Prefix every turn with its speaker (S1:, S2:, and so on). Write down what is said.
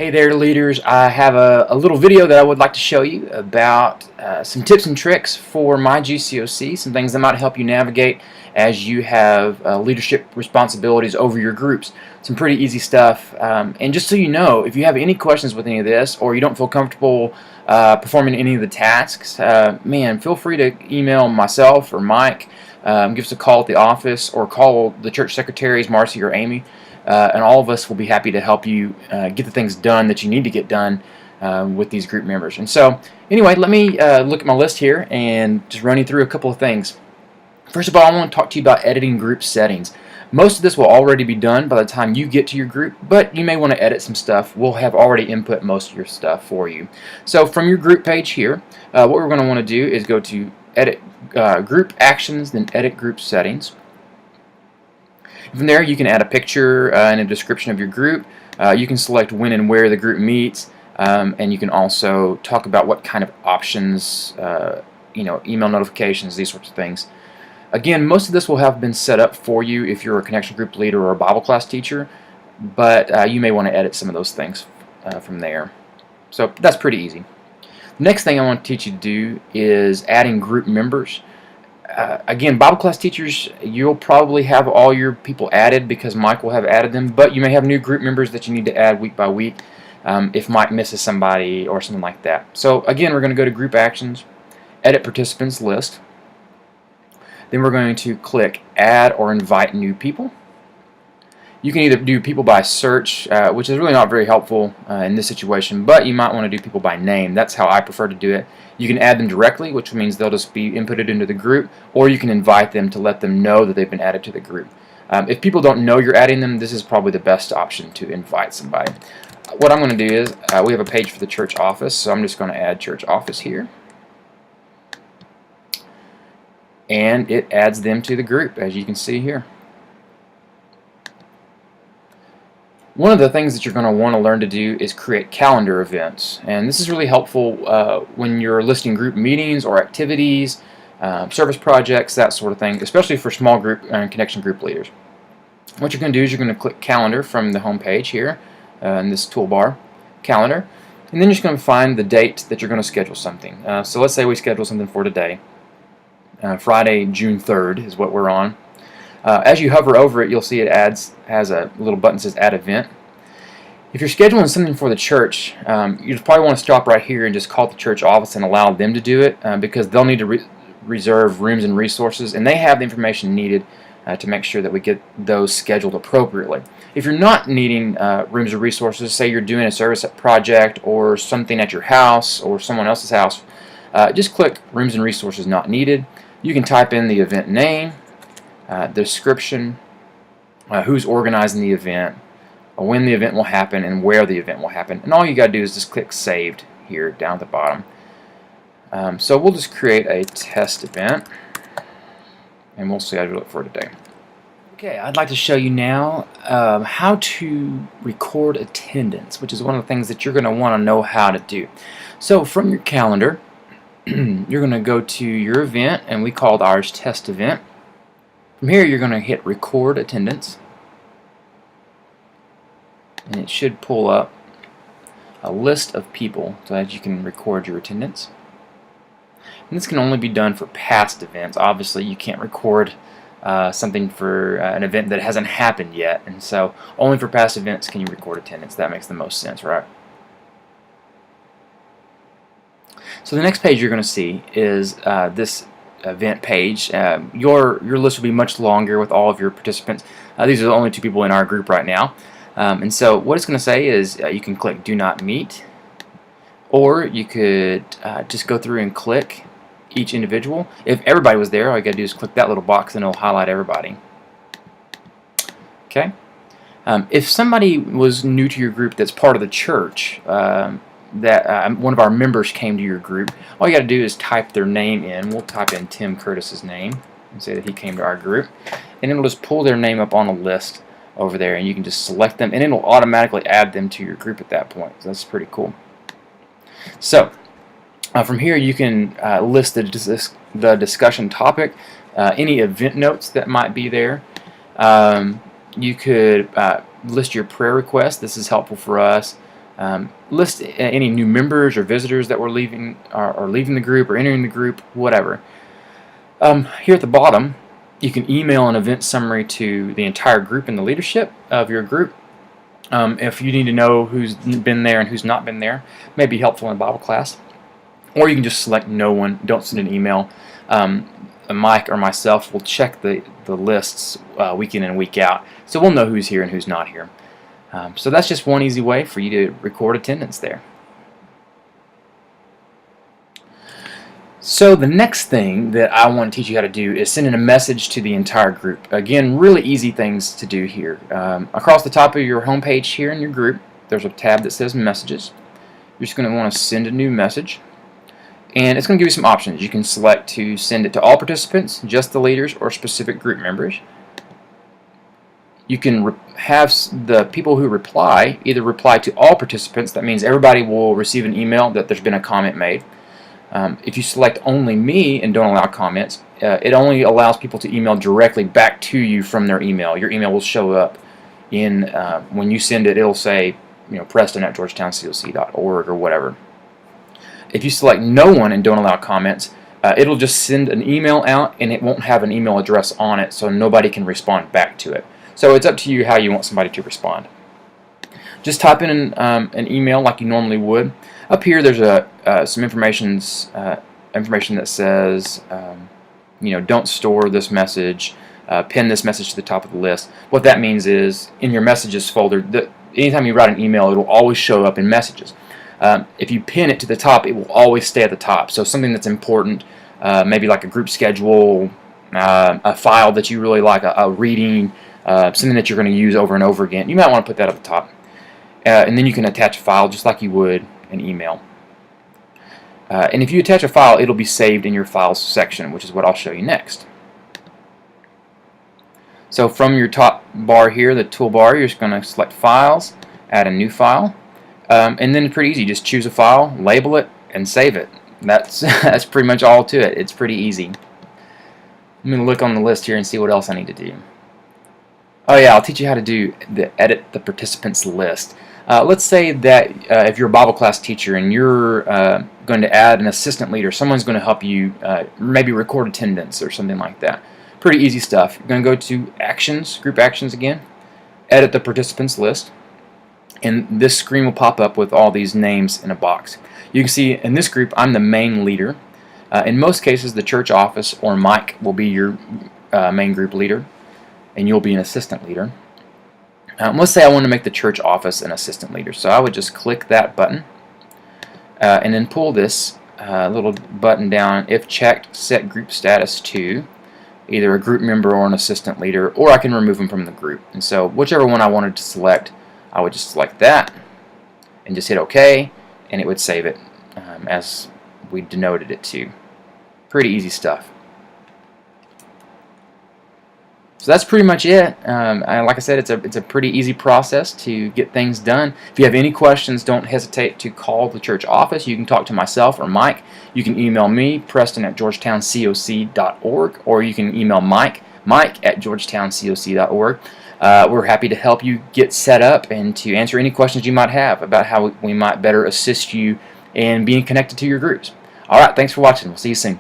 S1: Hey there, leaders. I have a little video that I would like to show you about some tips and tricks for MyGCOC, some things that might help you navigate as you have leadership responsibilities over your groups. Some pretty easy stuff. And just so you know, if you have any questions with any of this or you don't feel comfortable performing any of the tasks, man, feel free to email myself or Mike. Give us a call at the office or call the church secretaries, Marcy or Amy. And all of us will be happy to help you get the things done that you need to get done with these group members. And so, anyway, let me look at my list here and just run you through a couple of things. First of all, I want to talk to you about editing group settings. Most of this will already be done by the time you get to your group, but you may want to edit some stuff. We'll have already input most of your stuff for you. So from your group page here, what we're going to want to do is go to Edit Group Actions, then Edit Group Settings. From there, you can add a picture and a description of your group. You can select when and where the group meets, and you can also talk about what kind of options, email notifications, these sorts of things. Again, most of this will have been set up for you if you're a connection group leader or a Bible class teacher, but you may want to edit some of those things from there. So that's pretty easy. The next thing I want to teach you to do is adding group members. Again, Bible class teachers, you'll probably have all your people added because Mike will have added them, but you may have new group members that you need to add week by week if Mike misses somebody or something like that. So again, we're going to go to Group Actions, Edit Participants List. Then we're going to click Add or Invite New People. You can either do people by search, which is really not very helpful in this situation, but you might want to do people by name. That's how I prefer to do it. You can add them directly, which means they'll just be inputted into the group, or you can invite them to let them know that they've been added to the group. If people don't know you're adding them, this is probably the best option to invite somebody. What I'm going to do is, we have a page for the church office, so I'm just going to add church office here. And it adds them to the group, as you can see here. One of the things that you're going to want to learn to do is create calendar events, and this is really helpful when you're listing group meetings or activities, service projects, that sort of thing, especially for small group and connection group leaders. What you're going to do is you're going to click Calendar from the home page here in this toolbar, Calendar, and then you're just going to find the date that you're going to schedule something. So let's say we schedule something for today. Friday, June 3rd is what we're on. As you hover over it, you'll see it has a little button that says Add Event. If you're scheduling something for the church, you probably want to stop right here and just call the church office and allow them to do it because they'll need to reserve rooms and resources, and they have the information needed to make sure that we get those scheduled appropriately. If you're not needing rooms or resources, say you're doing a service project or something at your house or someone else's house, just click Rooms and Resources Not Needed. You can type in the event name, description, who's organizing the event, when the event will happen, and where the event will happen. And all you got to do is just click Saved here down at the bottom. So we'll just create a test event, and we'll schedule it for today. Okay, I'd like to show you now how to record attendance, which is one of the things that you're going to want to know how to do. So from your calendar, you're going to go to your event, and we called ours Test Event. From here, you're going to hit Record Attendance, and it should pull up a list of people so that you can record your attendance. And this can only be done for past events. Obviously, you can't record something for an event that hasn't happened yet, and so only for past events can you record attendance. That makes the most sense, right? So the next page you're going to see is this event page. Your list will be much longer with all of your participants. These are the only two people in our group right now. And so what it's going to say is you can click Do Not Meet, or you could just go through and click each individual. If everybody was there, all you got to do is click that little box and it'll highlight everybody. Okay. If somebody was new to your group that's part of the church, that one of our members came to your group, all you got to do is type their name in. We'll type in Tim Curtis's name and say that he came to our group, and it'll just pull their name up on a list over there, and you can just select them, and it'll automatically add them to your group at that point. So that's pretty cool. So from here, you can list the discussion topic, any event notes that might be there. You could list your prayer requests. This is helpful for us. List any new members or visitors that were leaving the group or entering the group, whatever. Here at the bottom, you can email an event summary to the entire group and the leadership of your group. If you need to know who's been there and who's not been there, may be helpful in Bible class. Or you can just select no one, don't send an email. Mike or myself will check the lists week in and week out, so we'll know who's here and who's not here. So that's just one easy way for you to record attendance there. So the next thing that I want to teach you how to do is send in a message to the entire group. Again, really easy things to do here. Across the top of your home page here in your group, there's a tab that says Messages. You're just going to want to send a new message. And it's going to give you some options. You can select to send it to all participants, just the leaders, or specific group members. You can have the people who reply either reply to all participants. That means everybody will receive an email that there's been a comment made. If you select only me and don't allow comments, it only allows people to email directly back to you from their email. Your email will show up in when you send it. It'll say, Preston@georgetowncoc.org or whatever. If you select no one and don't allow comments, it'll just send an email out, and it won't have an email address on it, so nobody can respond back to it. So it's up to you how you want somebody to respond. Just type in an email like you normally would. Up here, there's some information that says, don't store this message, pin this message to the top of the list. What that means is, in your messages folder, anytime you write an email, it will always show up in messages. If you pin it to the top, it will always stay at the top. So something that's important, maybe like a group schedule, a file that you really like, a reading, something that you're going to use over and over again, you might want to put that at the top. And then you can attach a file just like you would an email. And if you attach a file, it'll be saved in your Files section, which is what I'll show you next. So from your top bar here, the toolbar, you're just going to select Files, add a new file, and then it's pretty easy. Just choose a file, label it, and save it. That's pretty much all to it. It's pretty easy. I'm going to look on the list here and see what else I need to do. Oh yeah, I'll teach you how to edit the participants list. Let's say that if you're a Bible class teacher and you're going to add an assistant leader, someone's going to help you maybe record attendance or something like that. Pretty easy stuff. You're going to go to Actions, Group Actions again, edit the participants list, and this screen will pop up with all these names in a box. You can see in this group I'm the main leader. In most cases, the church office or Mike will be your main group leader, and you'll be an assistant leader. Let's say I want to make the church office an assistant leader. So I would just click that button and then pull this little button down. If checked, set group status to either a group member or an assistant leader, or I can remove them from the group. And so whichever one I wanted to select, I would just select that and just hit OK, and it would save it as we denoted it to. Pretty easy stuff. So that's pretty much it. Like I said, it's a pretty easy process to get things done. If you have any questions, don't hesitate to call the church office. You can talk to myself or Mike. You can email me, Preston@georgetowncoc.org, or you can email Mike@georgetowncoc.org. We're happy to help you get set up and to answer any questions you might have about how we might better assist you in being connected to your groups. All right, thanks for watching. We'll see you soon.